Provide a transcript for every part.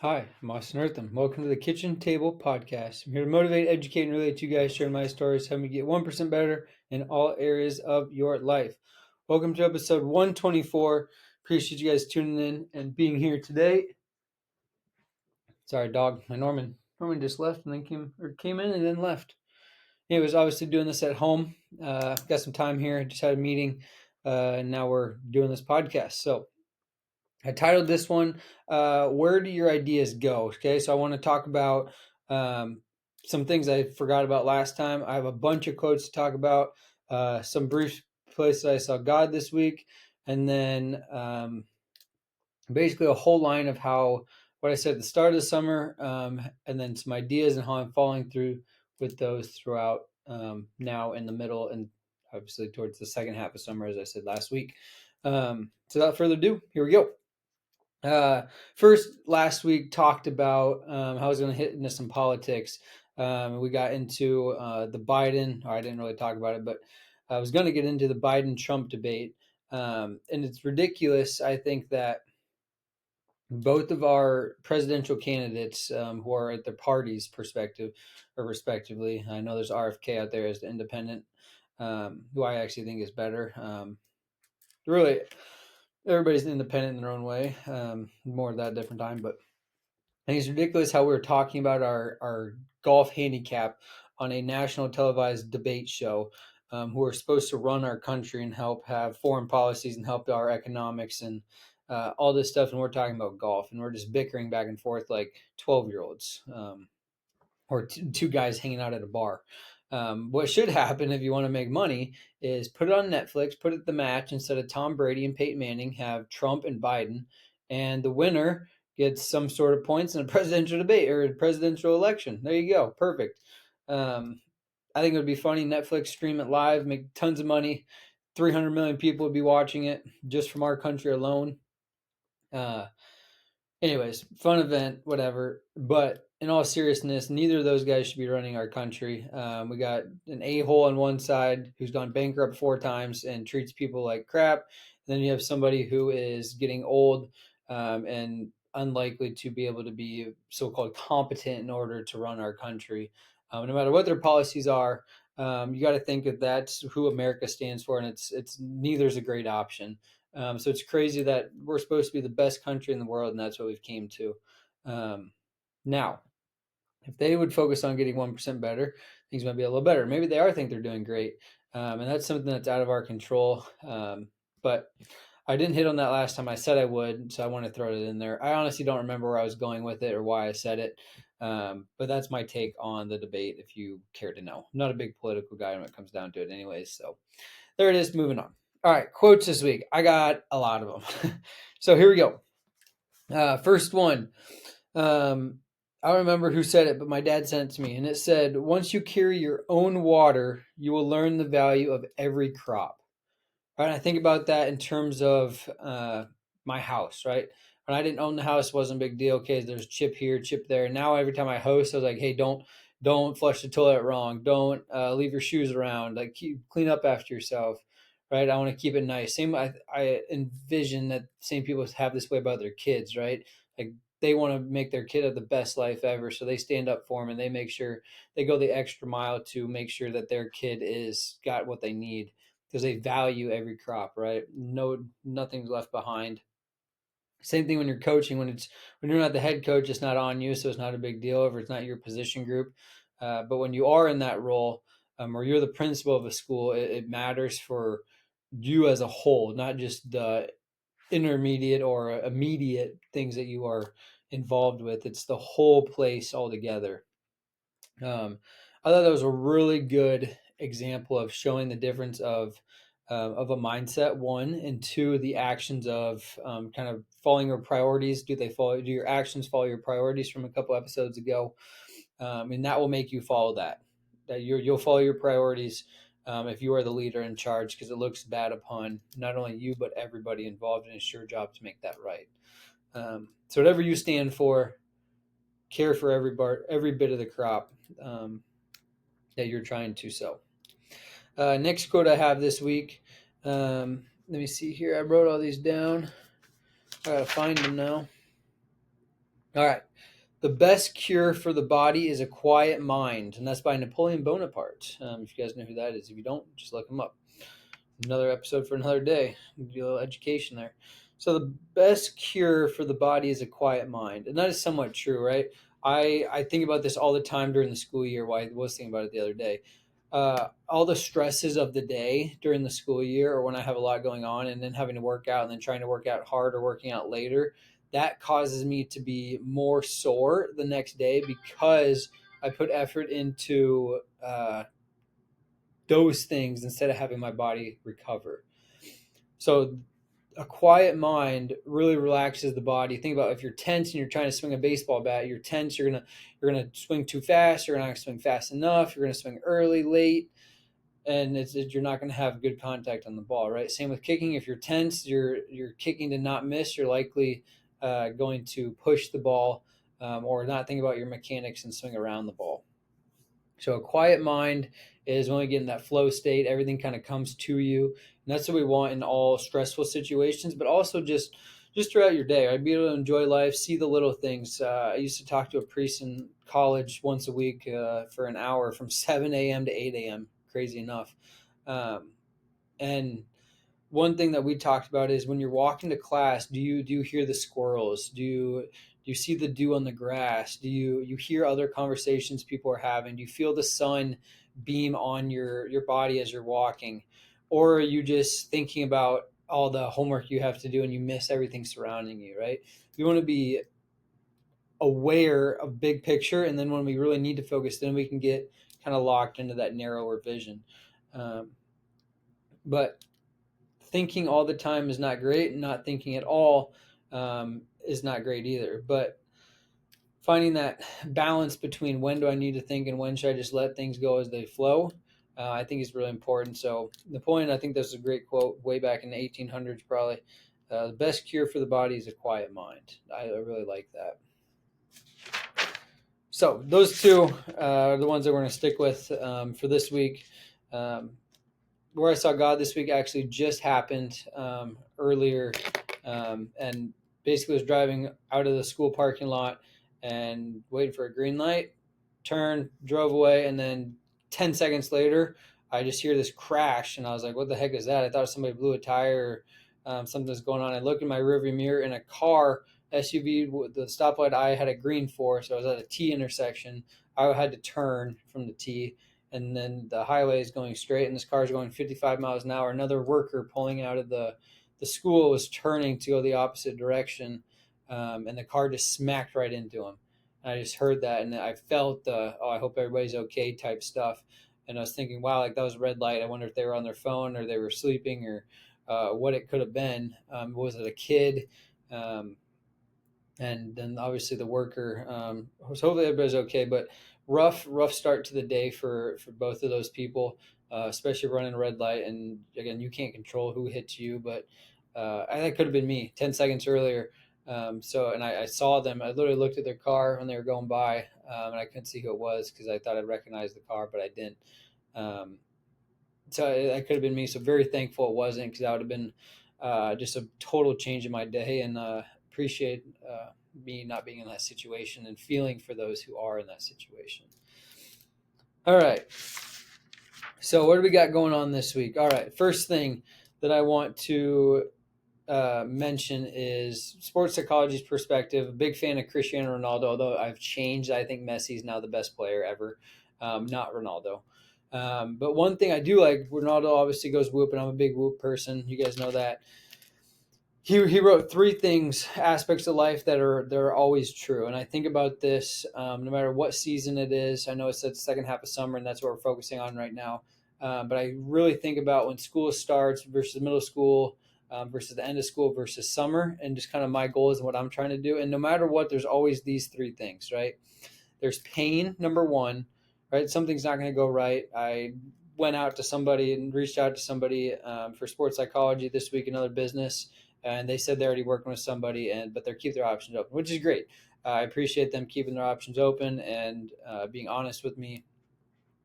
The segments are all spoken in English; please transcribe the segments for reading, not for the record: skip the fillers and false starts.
Hi, I'm Austin Eartham. Welcome to the Kitchen Table Podcast. I'm here to motivate, educate, and relate to you guys, sharing my stories, helping you get 1% better in all areas of your life. Welcome to episode 124. Appreciate you guys tuning in and being here today. Sorry, dog. My Norman just left and then came in and then left. He was obviously doing this at home. Got some time here. Just had a meeting, and now we're doing this podcast. So I titled this one, Where Do Your Ideas Go? Okay, so I want to talk about some things I forgot about last time. I have a bunch of quotes to talk about, some brief places I saw God this week, and then basically a whole line of what I said at the start of the summer, and then some ideas and how I'm following through with those throughout now in the middle and obviously towards the second half of summer, as I said last week. So without further ado, here we go. First, last week talked about how I was going to hit into some politics. We got into the Biden, or I didn't really talk about it, but I was going to get into the Biden-Trump debate. And it's ridiculous, I think, that both of our presidential candidates who are at their parties' perspective or respectively, I know there's RFK out there as the independent, who I actually think is better. Really, everybody's independent in their own way. More of that different time, but I think it's ridiculous how we were talking about our golf handicap on a national televised debate show, who are supposed to run our country and help have foreign policies and help our economics and all this stuff. And we're talking about golf and we're just bickering back and forth like 12-year-olds, or two guys hanging out at a bar. What should happen if you want to make money is put it on Netflix, put it the match instead of Tom Brady and Peyton Manning, have Trump and Biden, and the winner gets some sort of points in a presidential debate or a presidential election. There you go. Perfect. I think it would be funny. Netflix stream it live, make tons of money. 300 million people would be watching it just from our country alone. Uh, Anyways, fun event, whatever. But in all seriousness, neither of those guys should be running our country. We got an a-hole on one side who's gone bankrupt 4 times and treats people like crap. And then you have somebody who is getting old and unlikely to be able to be so-called competent in order to run our country. No matter what their policies are, you got to think that that's who America stands for, and it's neither's a great option. So it's crazy that we're supposed to be the best country in the world, and that's what we've came to. Now, if they would focus on getting 1% better, things might be a little better. Maybe they are think they're doing great, and that's something that's out of our control. But I didn't hit on that last time. I said I would, so I want to throw it in there. I honestly don't remember where I was going with it or why I said it, but that's my take on the debate. If you care to know, I'm not a big political guy when it comes down to it, anyways. So there it is. Moving on. All right, quotes this week. I got a lot of them. So here we go. First one. I don't remember who said it, but my dad sent it to me, and it said, "Once you carry your own water, you will learn the value of every crop." Right? I think about that in terms of my house. Right? When I didn't own the house, it wasn't a big deal. Okay, there's chip here, chip there. Now every time I host, I was like, "Hey, don't flush the toilet wrong. Don't leave your shoes around. Like clean up after yourself." Right? I want to keep it nice. Same. I envision that same people have this way about their kids. Right? Like they want to make their kid have the best life ever, so they stand up for them and they make sure they go the extra mile to make sure that their kid is got what they need because they value every crop, right? Nothing's left behind. Same thing when you're coaching. When you're not the head coach, it's not on you, so it's not a big deal if it's not your position group. But when you are in that role, or you're the principal of a school, it matters for you as a whole, not just the intermediate or immediate things that you are involved with. It's the whole place altogether. I thought that was a really good example of showing the difference of a mindset, one, and two, the actions of kind of following your priorities. Do your actions follow your priorities from a couple episodes ago? And that will make you follow that. You'll follow your priorities if you are the leader in charge, because it looks bad upon not only you but everybody involved, and it's your job to make that right. So whatever you stand for, care for every bit of the crop that you're trying to sow. Next quote I have this week. Let me see here. I wrote all these down. I gotta find them now. All right. The best cure for the body is a quiet mind, and that's by Napoleon Bonaparte. If you guys know who that is, if you don't, just look him up. Another episode for another day. Give you a little education there. So the best cure for the body is a quiet mind, and that is somewhat true, right? I think about this all the time during the school year. Why I was thinking about it the other day. All the stresses of the day during the school year, or when I have a lot going on, and then having to work out, and then trying to work out hard or working out later, that causes me to be more sore the next day because I put effort into those things instead of having my body recover. So a quiet mind really relaxes the body. Think about if you're tense and you're trying to swing a baseball bat, you're tense, you're gonna swing too fast, you're not gonna swing fast enough, you're gonna swing early, late, and you're not gonna have good contact on the ball, right? Same with kicking. If you're tense, you're kicking to not miss, you're likely going to push the ball or not think about your mechanics and swing around the ball. So a quiet mind is when we get in that flow state, everything kind of comes to you. And that's what we want in all stressful situations, but also just throughout your day, right? Be able to enjoy life, see the little things. I used to talk to a priest in college once a week for an hour from 7 a.m. to 8 a.m. Crazy enough. Um, and one thing that we talked about is when you're walking to class, do you hear the squirrels? Do you see the dew on the grass? Do you hear other conversations people are having? Do you feel the sun beam on your body as you're walking? Or are you just thinking about all the homework you have to do and you miss everything surrounding you, right? You want to be aware of big picture, and then when we really need to focus, then we can get kind of locked into that narrower vision. Um, but thinking all the time is not great, and not thinking at all is not great either. But finding that balance between when do I need to think and when should I just let things go as they flow, I think is really important. So Napoleon, I think that's a great quote way back in the 1800s, probably. The best cure for the body is a quiet mind. I really like that. So those two are the ones that we're going to stick with for this week. Um, where I saw God this week actually just happened earlier, and basically was driving out of the school parking lot and waiting for a green light, turned, drove away, and then 10 seconds later, I just hear this crash, and I was like, "What the heck is that?" I thought somebody blew a tire, or something's going on. I looked in my rearview mirror, and a car SUV with the stoplight I had a green for, so I was at a T intersection. I had to turn from the T, and then the highway is going straight, and this car is going 55 miles an hour. Another worker pulling out of the school was turning to go the opposite direction, and the car just smacked right into him. And I just heard that, and I felt the "oh, I hope everybody's okay" type stuff. And I was thinking, wow, like that was a red light. I wonder if they were on their phone or they were sleeping or what it could have been. Was it a kid? Um, and then obviously the worker. Hopefully everybody's okay, but rough start to the day for both of those people, especially running a red light. And again, you can't control who hits you, but that could have been me 10 seconds earlier. And I saw them. I literally looked at their car when they were going by, and I couldn't see who it was because I thought I'd recognize the car, but I didn't. Um, so that could have been me. So very thankful it wasn't, because that would have been just a total change in my day. And appreciate me not being in that situation and feeling for those who are in that situation. All right. So what do we got going on this week? All right. First thing that I want to mention is sports psychology's perspective. A big fan of Cristiano Ronaldo, although I've changed. I think Messi's now the best player ever, not Ronaldo. But one thing I do like, Ronaldo obviously goes whoop, and I'm a big whoop person. You guys know that. He wrote three things, aspects of life that they're always true. And I think about this no matter what season it is. I know it's the second half of summer, and that's what we're focusing on right now. But I really think about when school starts versus middle school, versus the end of school versus summer, and just kind of my goals and what I'm trying to do. And no matter what, there's always these three things, right? There's pain, number one, right? Something's not going to go right. I went out to somebody and reached out to somebody for sports psychology this week, another business, and they said they're already working with somebody, but they're keeping their options open, which is great. I appreciate them keeping their options open and being honest with me.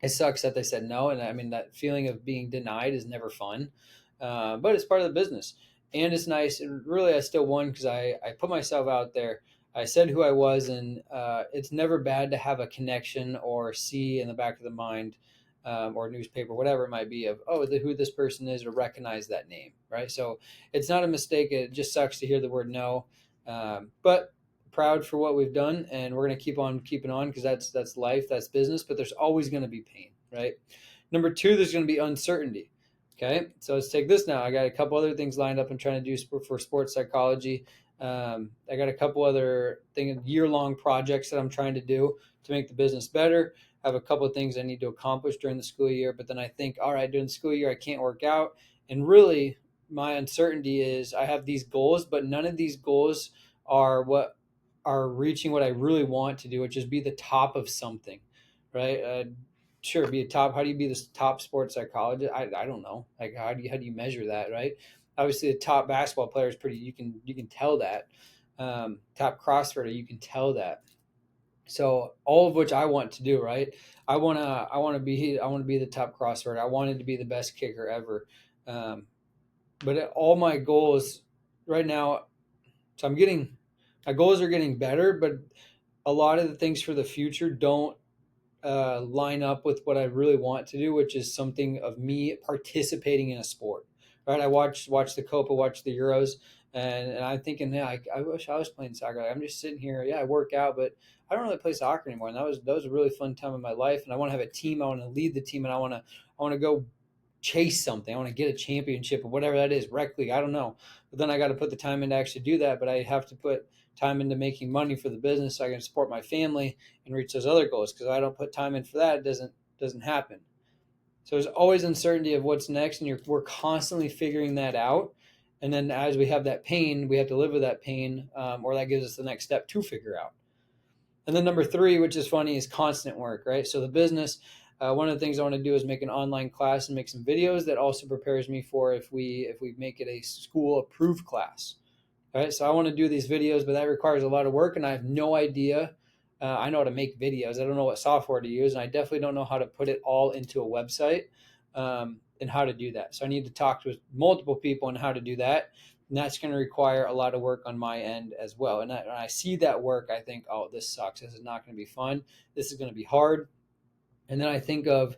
It sucks that they said no, and I mean that feeling of being denied is never fun, but it's part of the business, and it's nice. And really, I still won because I put myself out there. I said who I was, and it's never bad to have a connection or see in the back of the mind, or newspaper, whatever it might be, of who this person is, or recognize that name, right? So it's not a mistake. It just sucks to hear the word no, but proud for what we've done, and we're going to keep on keeping on, because that's life, that's business. But there's always going to be pain, right? Number two, there's going to be uncertainty. Okay, so let's take this now. I got a couple other things lined up I'm trying to do for sports psychology. I got a couple other year-long projects that I'm trying to do to make the business better. I have a couple of things I need to accomplish during the school year, but then I think, all right, during the school year, I can't work out. And really, my uncertainty is I have these goals, but none of these goals are reaching what I really want to do, which is be the top of something, right? Sure, be a top. How do you be this top sports psychologist? I don't know. Like, how do you measure that, right? Obviously, the top basketball player is pretty. You can tell that. Top CrossFitter, you can tell that. So all of which I want to do, right? I want to be the top CrossFitter. I wanted to be the best kicker ever. But all my goals right now, so my goals are getting better, but a lot of the things for the future don't line up with what I really want to do, which is something of me participating in a sport. Right? I watch the Copa, watch the Euros, and I'm thinking, yeah, I wish I was playing soccer. Like, I'm just sitting here. Yeah, I work out, but I don't really play soccer anymore. And that was a really fun time in my life. And I want to have a team. I want to lead the team, and I want to go chase something. I want to get a championship or whatever that is, rec league. I don't know. But then I got to put the time in to actually do that. But I have to put time into making money for the business so I can support my family and reach those other goals. Because if I don't put time in for that, it doesn't happen. So there's always uncertainty of what's next, and we're constantly figuring that out. And then as we have that pain, we have to live with that pain, or that gives us the next step to figure out. And then number three, which is funny, is constant work, right? So the business, one of the things I want to do is make an online class and make some videos that also prepares me for if we make it a school approved class. Right. So I want to do these videos, but that requires a lot of work, and I have no idea. I know how to make videos. I don't know what software to use, and I definitely don't know how to put it all into a website, and how to do that. So I need to talk to multiple people on how to do that, and that's going to require a lot of work on my end as well. And when I see that work, I think, oh, this sucks. This is not going to be fun. This is going to be hard. And then I think of,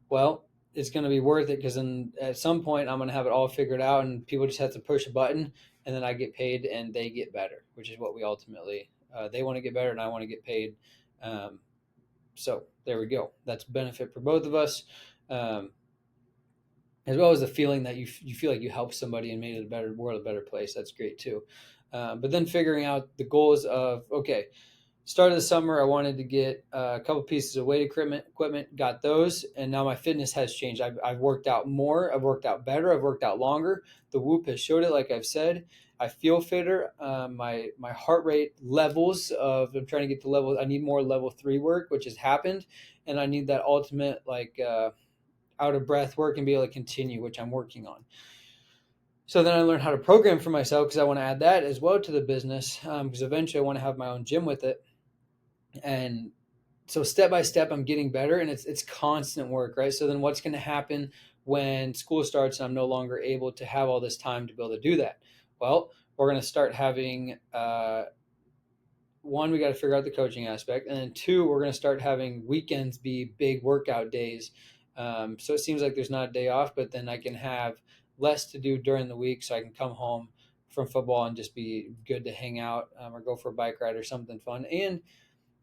well, it's going to be worth it, because then at some point I'm going to have it all figured out, and people just have to push a button, and then I get paid and they get better, which is what we ultimately, they want to get better and I want to get paid. So there we go. That's benefit for both of us. As well as the feeling that you feel like you helped somebody and made it a better world, a better place. That's great too. But then figuring out the goals of, okay, start of the summer, I wanted to get a couple pieces of weight equipment, got those, and now my fitness has changed. I've worked out more, I've worked out better, I've worked out longer. The Whoop has showed it, like I've said. I feel fitter. My heart rate levels of, I'm trying to get to level. I need more level 3 work, which has happened, and I need that ultimate out of breath work and be able to continue, which I'm working on. So then I learned how to program for myself, because I want to add that as well to the business, because eventually I want to have my own gym with it. And so step by step I'm getting better, and it's constant work, right? So then what's going to happen when school starts and I'm no longer able to have all this time to be able to do that? Well, we're going to start having one, we got to figure out the coaching aspect, and then two, we're going to start having weekends be big workout days. So it seems like there's not a day off, but then I can have less to do during the week, so I can come home from football and just be good to hang out, or go for a bike ride or something fun. And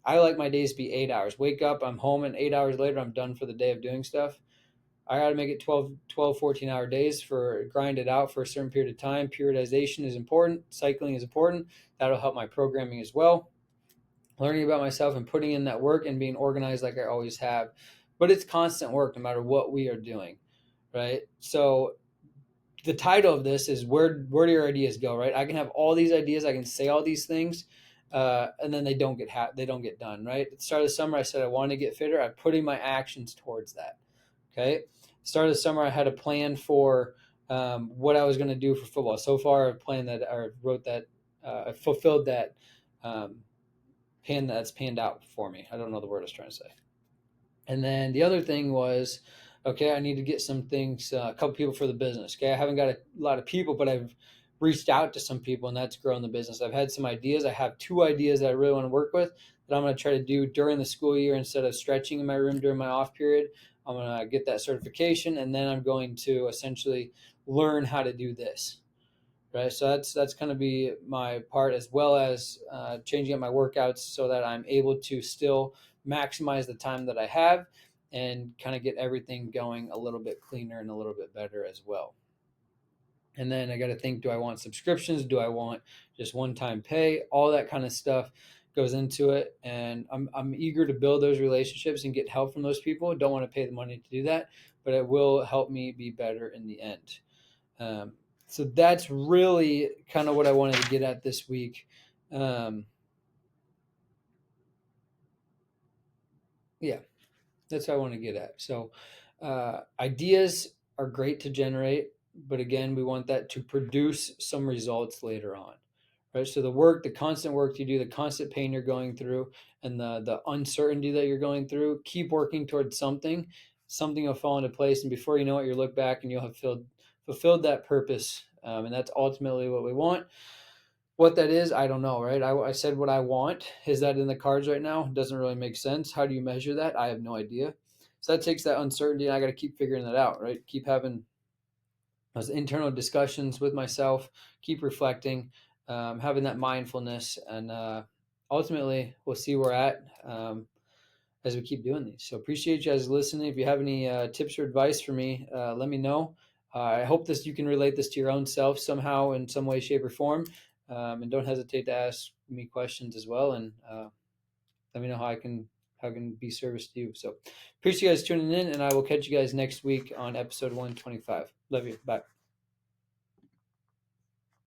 I like my days to be 8 hours. Wake up, I'm home, and 8 hours later, I'm done for the day of doing stuff. I got to make it 14-hour days, for grind it out for a certain period of time. Periodization is important. Cycling is important. That'll help my programming as well. Learning about myself and putting in that work and being organized like I always have. But it's constant work no matter what we are doing, right? So the title of this is where do your ideas go, right? I can have all these ideas, I can say all these things, and then they don't get done, right? At the start of the summer, I said I wanted to get fitter. I'm putting my actions towards that. Okay. Start of the summer, I had a plan for what I was going to do for football. So far, I've planned that, or wrote that, I fulfilled that that's panned out for me. I don't know the word I was trying to say. And then the other thing was, okay, I need to get some things, a couple people for the business. Okay, I haven't got a lot of people, but I've reached out to some people, and that's grown the business. I've had some ideas. I have 2 ideas that I really want to work with that I'm going to try to do during the school year instead of stretching in my room during my off period. I'm going to get that certification, and then I'm going to essentially learn how to do this. Right, so that's going to be my part, as well as changing up my workouts so that I'm able to still maximize the time that I have and kind of get everything going a little bit cleaner and a little bit better as well. And then I got to think, do I want subscriptions? Do I want just one-time pay? All that kind of stuff goes into it. And I'm eager to build those relationships and get help from those people. Don't want to pay the money to do that, but it will help me be better in the end. So that's really kind of what I wanted to get at this week. Yeah, that's what I want to get at. So ideas are great to generate, but again, we want that to produce some results later on. Right? So the constant work you do, the constant pain you're going through, and the uncertainty that you're going through, keep working towards something. Something will fall into place, and before you know it, you look back and you'll have fulfilled that purpose, and that's ultimately what we want. What that is, I don't know, right? I said what I want. Is that in the cards right now? Doesn't really make sense. How do you measure that? I have no idea. So that takes that uncertainty, and I got to keep figuring that out, right? Keep having those internal discussions with myself, keep reflecting, having that mindfulness, and ultimately we'll see where we're at as we keep doing these. So appreciate you guys listening. If you have any tips or advice for me, let me know. I hope you can relate this to your own self somehow in some way, shape, or form. And don't hesitate to ask me questions as well. And let me know how I can be service to you. So appreciate you guys tuning in, and I will catch you guys next week on episode 125. Love you. Bye.